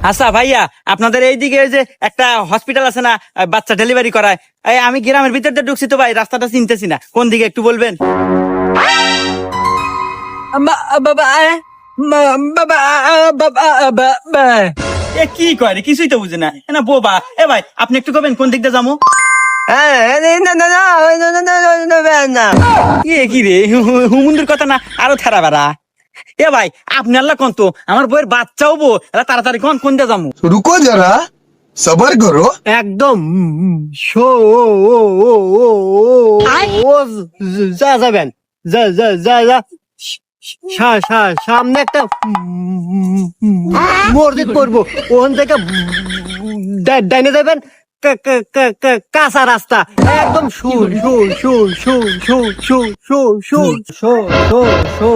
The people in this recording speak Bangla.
আচ্ছা ভাইয়া, আপনাদের এইদিকে ওই যে একটা হসপিটাল আছে না, বাচ্চা ডেলিভারি করায়? আমি গ্রামের ভিতর দিয়ে ঢুকছি তো ভাই, রাস্তাটা চিনতেছি না, কোন দিকে একটু বলবেন? এ কি করে, কিছুই তো বুঝে না বোবা। এ ভাই, আপনি একটু কবেন কোন দিক দিয়ে যাবো? কি রে, হুমুন্দির কথা না আরো থেরা বেড়া। এ ভাই, আপনি আল্লাহ কোন তো, আমার বইয়ের বাচ্চা হবো, তাড়াতাড়ি কোন দিয়ে যাবো? रुको जरा सबर करो। একদম শো ও ও ও ও ও যা যাবেন, যা যা যা যা সামনে একটা মসজিদ পড়বো, ওখান থেকে ডাইনে যাবেন, কাঁচা রাস্তা, একদম শু শু শু শু শু শু শু শু শু শু শু